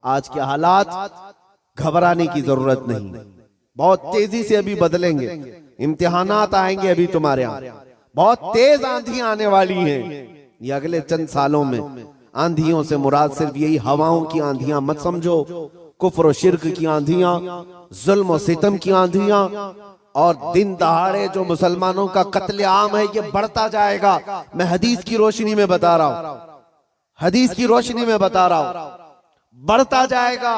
आज के हालात घबराने की जरूरत नहीं, बहुत तेजी से अभी बदलेंगे। इम्तिहानात आएंगे अभी तुम्हारे यहाँ, बहुत तेज आंधियां आने वाली हैं ये अगले चंद सालों में। आंधियों से मुराद सिर्फ यही हवाओं की आंधियां मत समझो, कुफ्र और शिर्क की आंधियां, जुल्म और सितम की आंधियां, और दिन दहाड़े जो मुसलमानों का कत्लेआम है ये बढ़ता जाएगा। मैं हदीस की रोशनी में बता रहा हूं, हदीस की रोशनी में बता रहा हूं, बढ़ता जाएगा।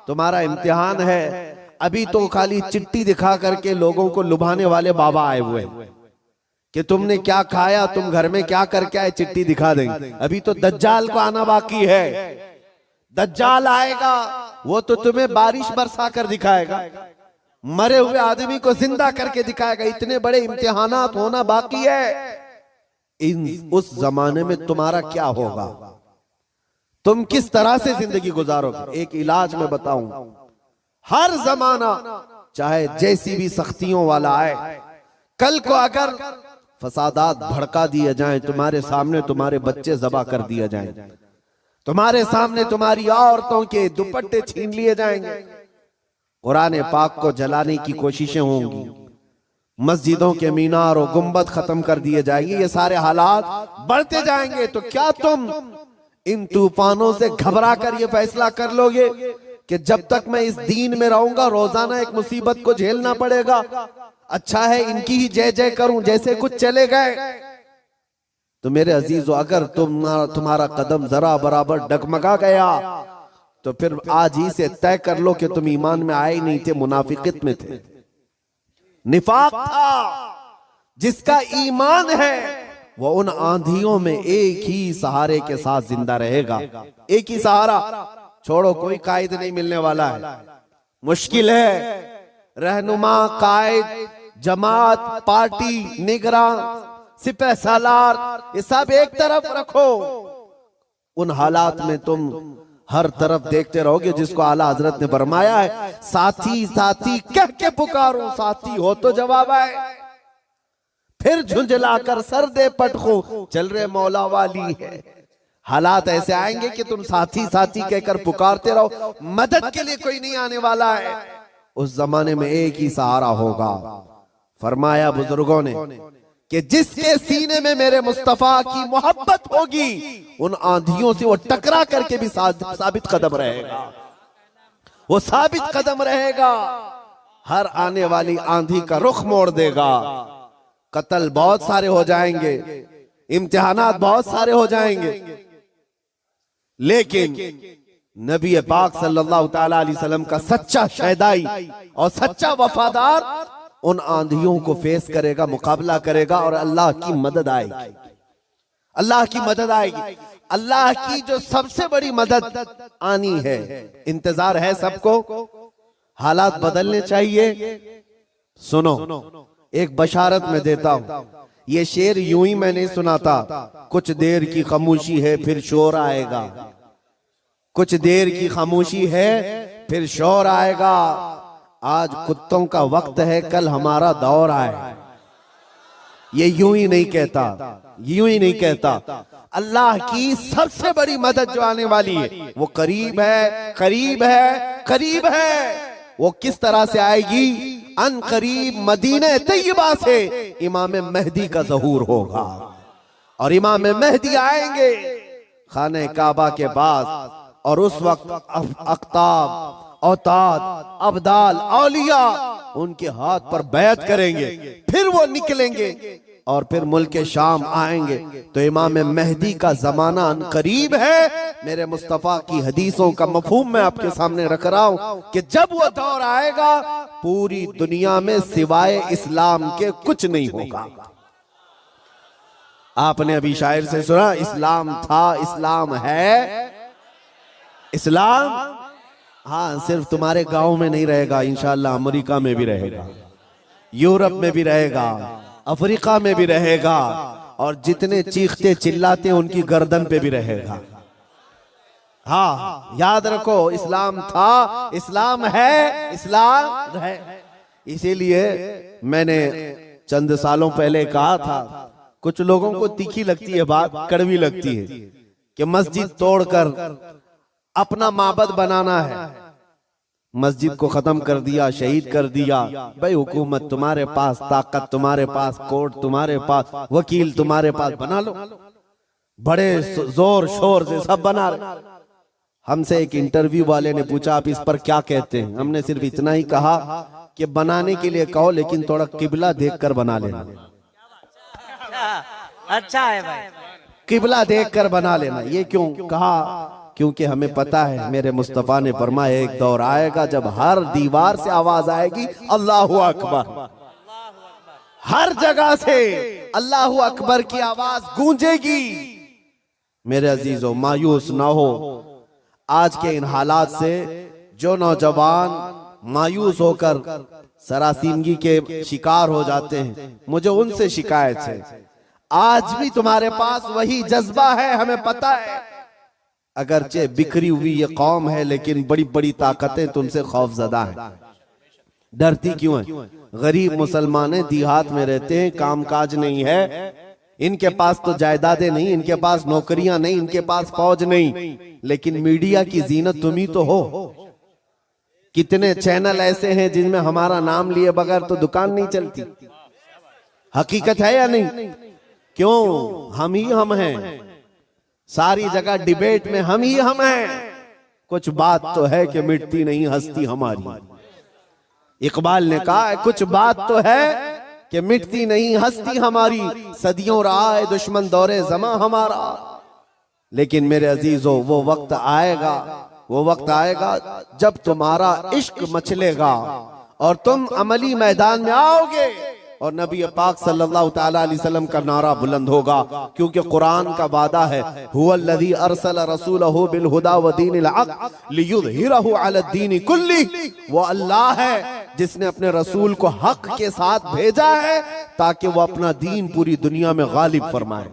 तुम्हारा इम्तिहान है। अभी तो खाली चिट्ठी दिखा करके लोगों को लुभाने वाले बाबा आए हुए हैं कि तुमने क्या खाया, तुम घर में क्या करके आए, चिट्ठी दिखा देंगे। अभी तो दज्जाल को आना बाकी है। दज्जाल आएगा, वो तो तुम्हें बारिश बरसा कर दिखाएगा, मरे हुए आदमी को जिंदा करके दिखाएगा। इतने बड़े इम्तिहानात होना बाकी है। उस जमाने में तुम्हारा क्या होगा, तुम किस तरह से जिंदगी गुजारोगे? एक इलाज में बताऊं, हर जमाना चाहे जैसी भी सख्तियों वाला आए, कल को अगर फसादात भड़का दिए जाएं, तुम्हारे सामने तुम्हारे बच्चे ज़बा कर दिए जाएं, तुम्हारे सामने तुम्हारी औरतों के दुपट्टे छीन लिए जाएंगे, कुरान पाक को जलाने की कोशिशें होंगी, मस्जिदों के मीनार और गुंबद खत्म कर दिए जाएंगे, ये सारे हालात बढ़ते जाएंगे। तो क्या तुम इन तूफानों से घबरा कर ये फैसला कर लोगे कि जब तक मैं इस दीन में रहूंगा रोजाना एक मुसीबत को झेलना पड़ेगा, अच्छा है इनकी ही जय जय करूं, जैसे कुछ चले गए? तो मेरे अजीजों, अगर तुम्हारा कदम जरा बराबर डगमगा गया तो फिर आज ही से तय कर लो कि तुम ईमान में आए नहीं थे, मुनाफिकत में थे, निफाक था। जिसका ईमान है वो उन आंधियों में एक ही सहारे के साथ जिंदा रहेगा। एक ही सहारा, छोड़ो, कोई कायद नहीं मिलने वाला है, मुश्किल है। रहनुमा, कायद, जमात, पार्टी, निगरान, सिपह सालार, ये सब एक तरफ रखो। उन हालात में तुम हर तरफ देखते रहोगे जिसको आला हजरत ने फरमाया है, साथी साथी कह के पुकारो, साथी हो तो जवाब आए, फिर झुंझलाकर सर दे पटखो, चल रहे मौला वाली है। हालात ऐसे आएंगे कि तुम साथी साथी कहकर पुकारते रहो, मदद के लिए कोई नहीं आने वाला है। उस जमाने में एक ही सहारा होगा। फरमाया बुजुर्गों ने कि जिसके सीने में मेरे मुस्तफा की मोहब्बत होगी, उन आंधियों से वो टकरा करके भी साबित कदम रहेगा, वो साबित कदम रहेगा। हर आने वाली आंधी का रुख मोड़ देगा। कत्ल बहुत सारे हो जाएंगे, इम्तिहानात बहुत सारे हो जाएंगे, लेकिन नबी पाक सल्लल्लाहु तआला अलैहि वसल्लम का सच्चा शहदाई और सच्चा वफादार उन आंधियों को फेस करेगा, मुकाबला करेगा, और अल्लाह की मदद आएगी। अल्लाह की मदद आएगी। अल्लाह की जो सबसे बड़ी मदद आनी है, इंतजार है सबको। हालात बदलने चाहिए। सुनो, एक बशारत में देता हूं, ये शेर यूं ही मैं नहीं सुनाता। कुछ देर की खामोशी है फिर शोर आएगा, कुछ देर की खामोशी है फिर शोर आएगा। आज कुत्तों का वक्त है, कल हमारा दौर आए। ये यूं ही नहीं कहता, यूं ही नहीं कहता। अल्लाह की सबसे बड़ी मदद जो आने वाली है वो करीब है, करीब है, करीब है। वो किस तरह से आएगी? अन करीब मदीने तैयबा से इमाम मेहदी का ज़हूर होगा, और इमाम मेहदी आएंगे खाने काबा के पास, और उस वक्त अख्ताब, औताद, अब्दाल, औलिया उनके हाथ पर बैत करेंगे, फिर वो निकलेंगे और फिर मुल्क शाम आएंगे। तो इमाम मेहदी का जमाना करीब है। मेरे मुस्तफा की हदीसों का मफहूम मैं आपके सामने रख रहा हूं कि जब वो दौर आएगा पूरी दुनिया में सिवाय इस्लाम के कुछ नहीं होगा। आपने अभी शायर से सुना, इस्लाम था, इस्लाम है, इस्लाम हाँ सिर्फ तुम्हारे गांव में नहीं रहेगा, इंशाअल्लाह अमेरिका में भी रहेगा, यूरोप में भी रहेगा, अफ्रीका में भी रहेगा, और जितने चीखते चिल्लाते उनकी गर्दन पे भी रहेगा। हाँ याद रखो, इस्लाम था, इस्लाम है, इस्लाम है। इसीलिए मैंने चंद सालों पहले कहा था, कुछ लोगों को तीखी लगती है बात, कड़वी लगती है, कि मस्जिद तोड़कर अपना माबद बनाना है, मस्जिद को खत्म कर दिया, शहीद कर दिया। भाई हुकूमत तुम्हारे पास, ताकत तुम्हारे पास, कोर्ट तुम्हारे पास, वकील तुम्हारे पास, बना लो। बड़े जोर शोर से सब बना रहे। हमसे एक इंटरव्यू वाले ने पूछा आप इस पर क्या कहते हैं? हमने सिर्फ इतना ही कहा कि बनाने के लिए कहो लेकिन थोड़ा किबला देखकर बना लेना। अच्छा है भाई, किबला देखकर बना लेना। ये क्यों कहा? क्योंकि हमें पता है मेरे मुस्तफा ने फरमाया एक दौर आएगा जब हर दीवार से आवाज आएगी अल्लाहु अकबर, हर जगह से अल्लाहु अकबर की आवाज गूंजेगी। मेरे अजीजों, मायूस ना हो। आज के इन हालात से जो नौजवान मायूस होकर सरासीमगी के शिकार हो जाते हैं, मुझे उनसे शिकायत है। आज भी तुम्हारे पास वही जज्बा है, हमें पता है। अगरचे बिखरी हुई ये कौम है लेकिन बड़ी बड़ी ताकतें तुमसे खौफजदा हैं। डरती क्यों है? गरीब मुसलमान देहात में रहते हैं, कामकाज नहीं है, इनके पास तो जायदादें नहीं, इनके पास नौकरियां नहीं, इनके पास फौज नहीं, लेकिन मीडिया की जीनत तुम ही तो हो। कितने चैनल ऐसे हैं जिनमें हमारा नाम लिए बगैर तो दुकान नहीं चलती। हकीकत है या नहीं? क्यों? हम ही हम हैं। सारी जगह डिबेट में हम ही हम हैं। कुछ बात तो है कि मिटती नहीं हस्ती हमारी। इकबाल ने कहा कुछ बात तो है कि मिटती नहीं हस्ती हमारी, सदियों रहा है दुश्मन दौरे जमा हमारा। लेकिन मेरे अजीजों, वो वक्त आएगा, वो वक्त आएगा जब तुम्हारा इश्क मचलेगा और तुम अमली मैदान में आओगे और नबी पाक सल्लल्लाहु ताला अलैहि वसल्लम का नारा बुलंद होगा। क्योंकि कुरान का वादा है, हुवल्लज़ी अरसला रसूलहु बिल हुदा व दीनिल हक़ लियुज़हिरहु अला दीनि कुल्ली। वो अल्लाह है जिसने अपने रसूल को हक के साथ भेजा है ताकि वो अपना दीन पूरी दुनिया में गालिब फरमाए।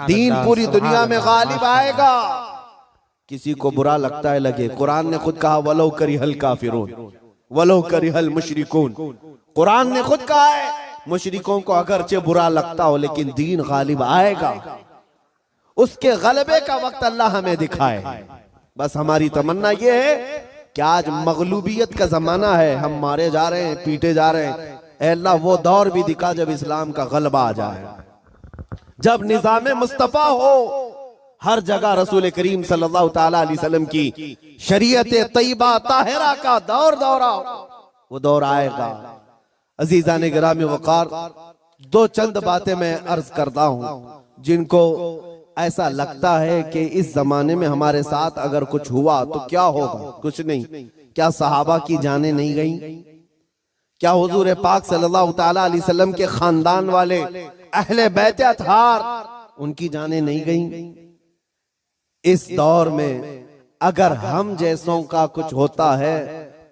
दीन पूरी दुनिया में गालिब आएगा। किसी को बुरा लगता है लगे, कुरान ने खुद कहा वलो करिहल काफिरून वलो करिहल मुशरिकून। कुरान ने खुद कहा है मुशरिकों को अगरचे बुरा लगता हो लेकिन दीन गालिब आएगा। उसके गलबे का वक्त अल्लाह हमें दिखाए। बस हमारी तमन्ना ये है कि आज मगलूबियत का जमाना है, हम मारे जा रहे हैं, पीटे जा रहे हैं। ऐ अल्लाह वो दौर भी दिखा जब इस्लाम का गलबा आ जाए, जब निजाम मुस्तफा हो, हर जगह रसूल करीम सल्लल्लाहु ताला अलैहि वसल्लम की शरीयत तैयबा ताहिरा का दौर दौरा, वो दौर आएगा। अजीजान गिरामी वकार, दो चंद बातें मैं अर्ज करता हूं जिनको ऐसा लगता है कि इस जमाने में हमारे साथ अगर कुछ हुआ तो क्या होगा। कुछ नहीं। क्या सहाबा की जानें नहीं गई? क्या हुजूर पाक सल्लल्लाहु ताला अलैहि वसल्लम के खानदान वाले अहले बैत अतहार उनकी जानें नहीं गई? इस दौर में अगर हम जैसों का कुछ होता है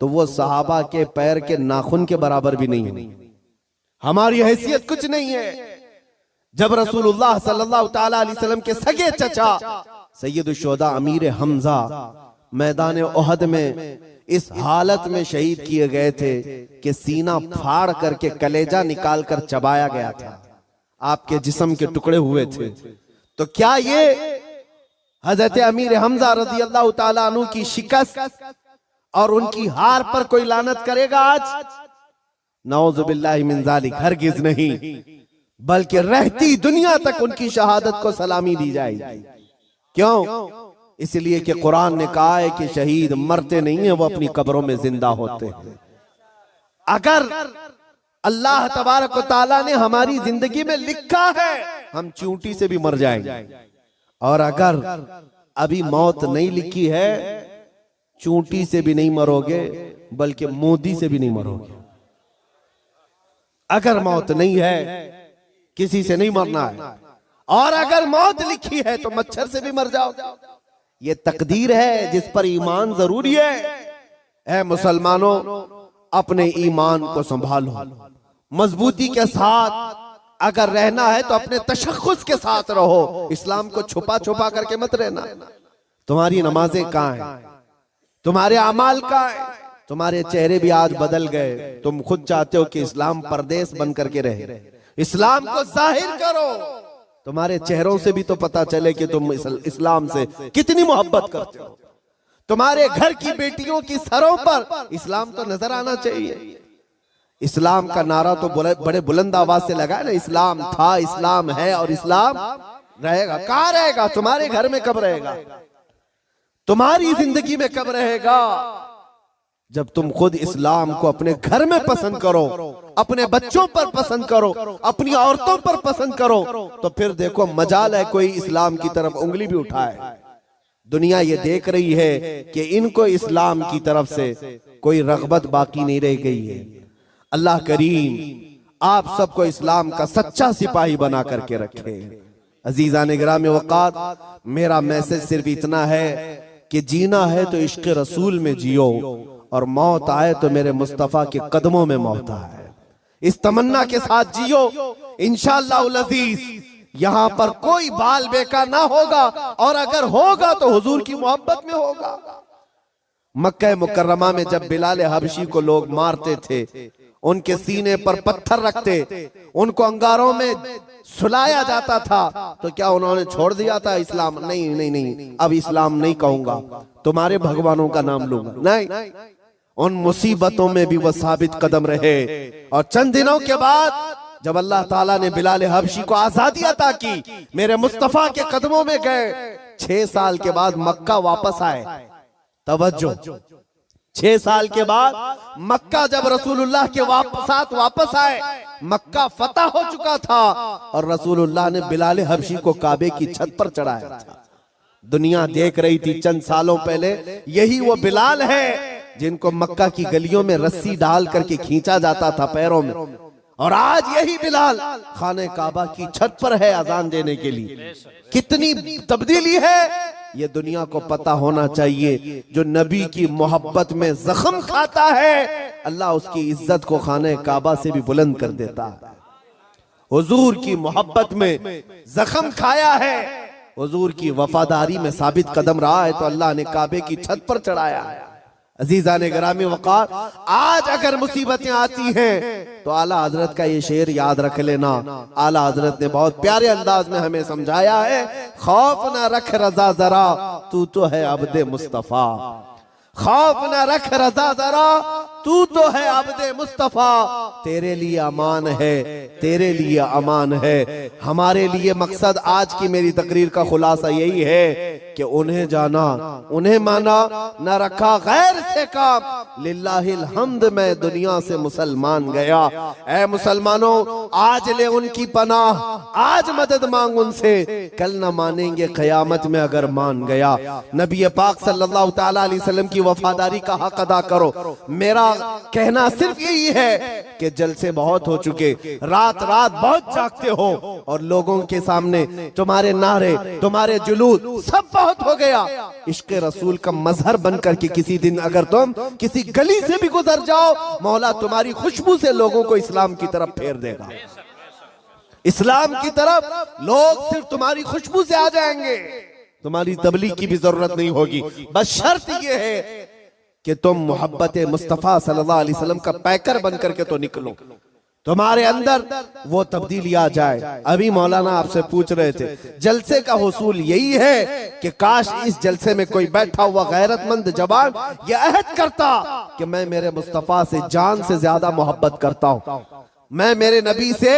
तो वो सहाबा के पैर के नाखून के बराबर भी नहीं है। हमारी हैसियत कुछ नहीं है। जब रसूलुल्लाह सल्लल्लाहु ताला अलैहि वसल्लम के सगे चचा सैयदुश शुहदा अमीर हमजा मैदान ओहद में इस हालत में शहीद किए गए थे कि सीना फाड़ करके कलेजा निकाल कर चबाया गया था, आपके जिस्म के टुकड़े हुए थे। तो क्या ये हजरत अमीर हमजा रजी अल्लाह ताला अन्हु की शिकस्त और उनकी हार पर कोई लानत करेगा आज? नऊजुबिल्लाहि मिन ज़ालिक, हरगिज नहीं, बल्कि रहती दुनिया तक उनकी शहादत को सलामी दी जाएगी। क्यों? इसलिए कि कुरान ने कहा है कि शहीद मरते नहीं है, वो अपनी कब्रों में जिंदा होते हैं। अगर अल्लाह तबारक व तआला ने हमारी जिंदगी में लिखा है हम चींटी से भी मर जाएंगे, और अगर अभी मौत नहीं लिखी है, चींटी से भी नहीं मरोगे बल्कि मोदी से भी नहीं मरोगे। अगर मौत नहीं है, किसी से नहीं मरना है, और अगर मौत लिखी है तो मच्छर से भी मर जाओ। ये तकदीर है जिस पर ईमान जरूरी है। ऐ मुसलमानों, अपने ईमान को संभालो, मजबूती के साथ अगर रहना है तो अपने तशख्खुस के साथ रहो। इस्लाम को छुपा छुपा करके मत रहना। तुम्हारी नमाजें कहाँ हैं? तुम्हारे अमाल कहाँ हैं? तुम्हारे चेहरे भी आज बदल गए। तुम खुद चाहते हो कि इस्लाम परदेश बन करके रहे। इस्लाम को जाहिर करो। तुम्हारे चेहरों से भी तो पता चले कि तुम इस्लाम से कितनी मोहब्बत करते हो। तुम्हारे घर की बेटियों की सरों पर इस्लाम तो नजर आना चाहिए। इस्लाम का नारा तो बड़े बुलंद आवाज से लगा ना, इस्लाम था, इस्लाम है और इस्लाम रहेगा। कहां रहेगा? तुम्हारे घर में कब रहेगा? तुम्हारी जिंदगी में कब रहेगा? जब तुम खुद इस्लाम को अपने घर में पसंद करो, अपने बच्चों पर पसंद करो, अपनी औरतों पर पसंद करो, तो फिर देखो मजाल है कोई इस्लाम की तरफ उंगली भी उठाए। दुनिया ये देख रही है कि इनको इस्लाम की तरफ से कोई रगबत बाकी नहीं रह गई है। अल्लाह करीम आप सबको इस्लाम का सच्चा सिपाही बना करके रखे। अजीजान गिराम वक़ात, मेरा मैसेज सिर्फ इतना है कि जीना है तो इश्क रसूल में जियो और मौत आए तो मेरे मुस्तफा के कदमों में मौत आए। इस तमन्ना के साथ जियो, इंशाअल्लाह अज़ीज यहां पर कोई बाल बेका ना होगा, और अगर होगा तो हुजूर की मोहब्बत में होगा। मक्का मुकर्रमा में जब बिलाल हबशी को लोग मारते थे, उनके सीने पर पत्थर रखते, उनको अंगारों में सुलाया जाता था, तो क्या उन्होंने छोड़ दिया था इस्लाम? नहीं नहीं नहीं, अब इस्लाम नहीं कहूंगा, तुम्हारे भगवानों का नाम लूंगा। नहीं, उन मुसीबतों में भी वह साबित कदम रहे। और चंद दिनों के बाद जब अल्लाह ताला ने बिलाल हबशी को आजादी अता की, मेरे मुस्तफा के कदमों में गए, 6 साल के बाद मक्का वापस आए। तवज्जो, 6 साल के बाद मक्का जब रसूलुल्लाह के साथ वापस आए, मक्का फतह हो चुका था और रसूलुल्लाह ने बिलाल हबशी को काबे की छत पर चढ़ाया था। दुनिया देख रही थी चंद सालों पहले, यही वो बिलाल है जिनको मक्का की गलियों में रस्सी डाल करके खींचा जाता था पैरों में, और आज यही बिलाल खाने काबा की छत पर है अजान देने के लिए। कितनी तब्दीली है ये दुनिया को पता होना चाहिए। जो नबी की मोहब्बत में जख्म खाता है, अल्लाह उसकी इज्जत को खाने काबा से भी बुलंद कर देता है। हुजूर की मोहब्बत में जख्म खाया है, हुजूर की वफादारी में साबित कदम रहा है, तो अल्लाह ने काबे की छत पर चढ़ाया है। अजीजान गिरामी वक़ार, आज अगर मुसीबतें आती हैं तो आला हजरत का ये शेर याद रख लेना। आला हजरत ने बहुत प्यारे अंदाज में हमें समझाया है, खौफ न रख रजा जरा, तू तो है अब्दे मुस्तफा। खौफ न रख रजा जरा, तू तो है अब्दे मुस्तफा। तेरे लिए अमान है, तेरे लिए अमान है। हमारे लिए मकसद आज की मेरी तकरीर का खुलासा यही है कि उन्हें जाना, उन्हें माना, न रखा गैर से काम। लिल्लाहिल हम्द, मैं दुनिया से मुसलमान गया। ऐ मुसलमानों, आज ले उनकी पनाह, आज मदद मांग उनसे, कल न मानेंगे क़यामत में अगर मान गया। नबी पाक सल्लल्लाहु तआला अलैहि वसल्लम की वफादारी का हक अदा करो। मेरा कहना सिर्फ यही है कि जलसे बहुत हो चुके, रात रात बहुत जागते हो, और लोगों के सामने तुम्हारे नारे, तुम्हारे जुलूस सब बहुत हो गया। इश्क रसूल का मजहर बनकर के किसी दिन अगर तुम किसी गली से भी गुजर जाओ, मौला तुम्हारी खुशबू से लोगों को इस्लाम की तरफ फेर देगा। इस्लाम की तरफ लोग सिर्फ तुम्हारी खुशबू से आ जाएंगे, तुम्हारी तबलीग की भी जरूरत नहीं होगी। बस शर्त यह है कि तुम मोहब्बत मुस्तफा सल्लल्लाहु अलैहि वसल्लम का पैकर बनकर के तो निकलो, तुम्हारे अंदर वो तब्दीली आ जाए। अभी मौलाना आपसे पूछ रहे थे, जलसे का हुसूल यही है कि काश इस जलसे में कोई बैठा हुआ गैरतमंद जवान ये अहद करता कि मैं मेरे मुस्तफा से जान से ज्यादा मोहब्बत करता हूँ, मैं मेरे नबी से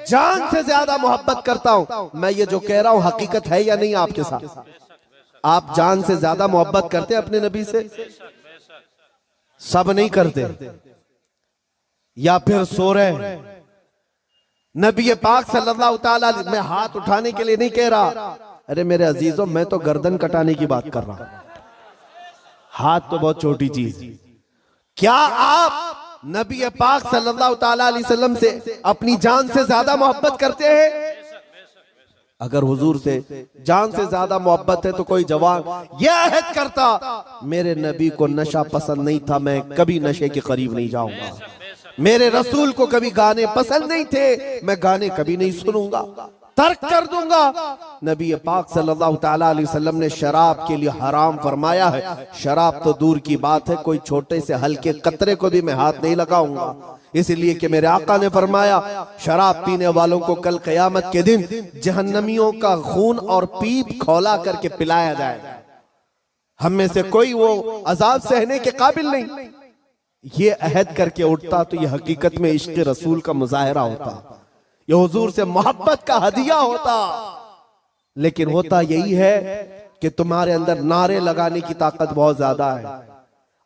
जान से ज्यादा मोहब्बत करता हूँ। मैं ये जो कह रहा हूँ हकीकत है या नहीं आपके साथ? आप जान से ज्यादा मोहब्बत करते हैं अपने नबी से? सब नहीं करते, या फिर सो रहे। नबी पाक सल्लल्लाहु तआला, मैं हाथ उठाने के लिए नहीं कह रहा, अरे मेरे अजीजों मैं तो गर्दन कटाने की बात कर रहा हूं। हाथ तो बहुत छोटी चीज। क्या आप नबी पाक सल्लल्लाहु तआला अलैहि वसल्लम से अपनी जान से ज्यादा मोहब्बत करते हैं? अगर हुजूर से जान से ज्यादा मोहब्बत है तो कोई जवान यह अहद करता, मेरे नबी को नशा पसंद नहीं था, मैं कभी नशे के करीब नहीं जाऊंगा। मेरे रसूल को कभी गाने पसंद नहीं थे, मैं गाने कभी नहीं सुनूंगा, तर्क कर दूंगा। नबी पाक सल्लल्लाहु तआला अलैहि वसल्लम ने शराब के लिए हराम फरमाया है। शराब तो दूर की बात है, कोई छोटे से हल्के कतरे को भी मैं हाथ नहीं लगाऊंगा, इसलिए कि मेरे आका ने फरमाया, शराब पीने वालों को कल क़यामत के दिन जहन्नमियों का खून और पीप खौला करके पिलाया जाएगा। हम में से कोई वो अजाब सहने के काबिल नहीं। ये अहद करके उठता तो ये हकीकत में इश्क रसूल का मुजाहरा होता, ये हुजूर से मोहब्बत का हदिया होता। लेकिन होता यही है कि तुम्हारे अंदर नारे लगाने की ताकत बहुत ज्यादा है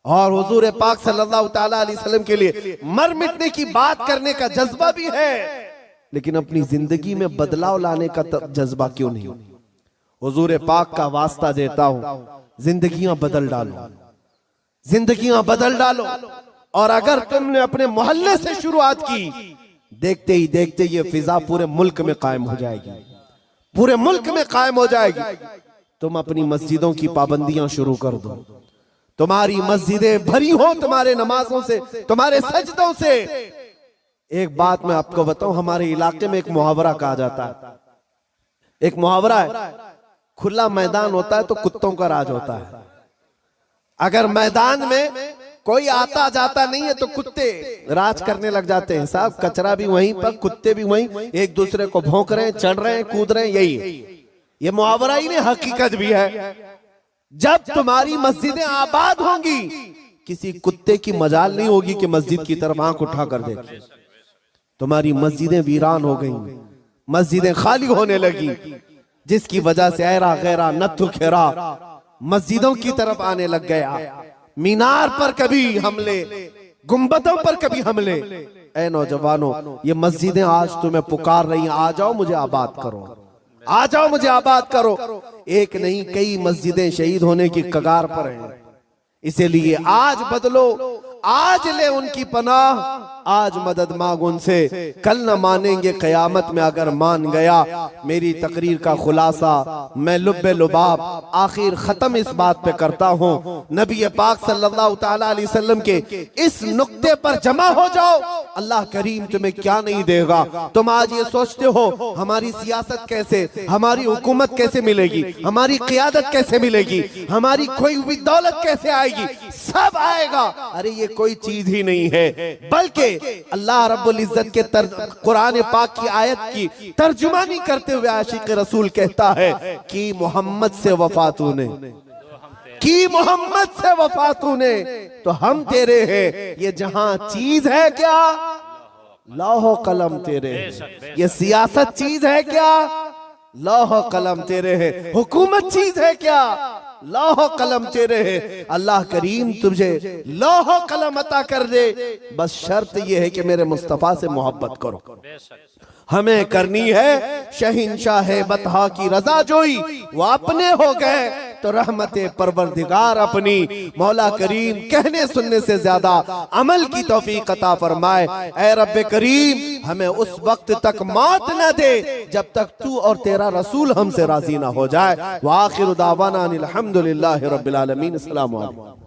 और हुजूर पाक सल्लल्लाहु तआला अलैहि वसल्लम के लिए मर मिटने की बात करने का जज्बा भी है, लेकिन अपनी जिंदगी में बदलाव लाने का जज्बा क्यों नहीं? हुजूर पाक का वास्ता देता हूं, जिंदगियां बदल डालो, जिंदगियां बदल डालो। और अगर तुमने अपने मोहल्ले से शुरुआत की, देखते ही देखते ये फिजा पूरे मुल्क में कायम हो जाएगी, पूरे मुल्क में कायम हो जाएगी। तुम अपनी मस्जिदों की पाबंदियां शुरू कर दो, तुम्हारी मस्जिदें भरी हो तुम्हारे नमाजों से, तुम्हारे सजदों से। एक बात मैं आपको बताऊं, हमारे इलाके में एक मुहावरा कहा जाता है, एक मुहावरा है, खुला मैदान होता है तो कुत्तों का राज होता है। अगर मैदान में कोई आता जाता नहीं है तो कुत्ते राज करने लग जाते हैं। साहब कचरा भी वहीं पर, कुत्ते भी वहीं, एक दूसरे को भौंक रहे हैं, चढ़ रहे हैं, कूद रहे हैं। यही है, ये मुहावरा ही नहीं, हकीकत भी है। जब तुम्हारी मस्जिदें आबाद होंगी, किसी कुत्ते की मजाल नहीं होगी कि मस्जिद की तरफ आंख उठा कर देखे। तुम्हारी मस्जिदें वीरान हो गई, मस्जिदें खाली होने लगी, जिसकी वजह से ऐरा गैरा नत्थु खेरा मस्जिदों की तरफ आने लग गया। मीनार पर कभी हमले, गुंबदों पर कभी हमले। ऐ नौजवानों, ये मस्जिदें आज तुम्हें पुकार रही हैं, आ जाओ मुझे आबाद करो, आ जाओ मुझे आबाद करो। एक नहीं कई मस्जिदें शहीद होने की कगार पर हैं। इसीलिए आज बदलो, आज ले उनकी पनाह, आज मदद मांग उनसे, कल न मानेंगे कयामत में अगर मान गया। मेरी तकरीर का खुलासा मैं लुब्बे लुबाब आखिर खत्म इस बात पे करता हूँ, नबी पाक सल्लल्लाहु तआला अलैहि वसल्लम के इस नुक्ते पर जमा हो जाओ, अल्लाह करीम तुम्हें क्या नहीं देगा। तुम आज ये सोचते हो हमारी सियासत कैसे, हमारी हुकूमत कैसे मिलेगी, हमारी क़ियादत कैसे मिलेगी, हमारी खोई हुई दौलत कैसे आएगी, सब आएगा। अरे ये कोई चीज ही नहीं है, बल्कि अल्लाह रब्बुल इज्जत के कुरान पाक की आयत की तर्जुमानी करते हुए आशिक रसूल कहता है कि मोहम्मद से वफा तूने, कि मोहम्मद से वफा तूने तो हैं तेरे हैं। ये जहां चीज है क्या, लौह कलम तेरे हैं। ये सियासत चीज है क्या, लौह कलम तेरे हैं। हुकूमत चीज है क्या, लौह कलम तेरे है। अल्लाह करीम तुझे लौह कलम अता कर दे, बस शर्त यह है कि मेरे मुस्तफा से मोहब्बत करो। हमें करनी है शहिंशाह बतहा की रजा जोई, वो अपने हो गए तो रहमते परवरदिगार अपनी। मौला करीम कहने सुनने से ज्यादा अमल की तौफीक अता फरमाए। ऐ रब्बे करीम हमें उस वक्त तक मौत न दे जब तक तू और तेरा रसूल हमसे राजी ना हो जाए। व आखिर दावाना अनिल हम्दुलिल्लाहि रब्बिल आलमीन। अस्सलामु अलैकुम।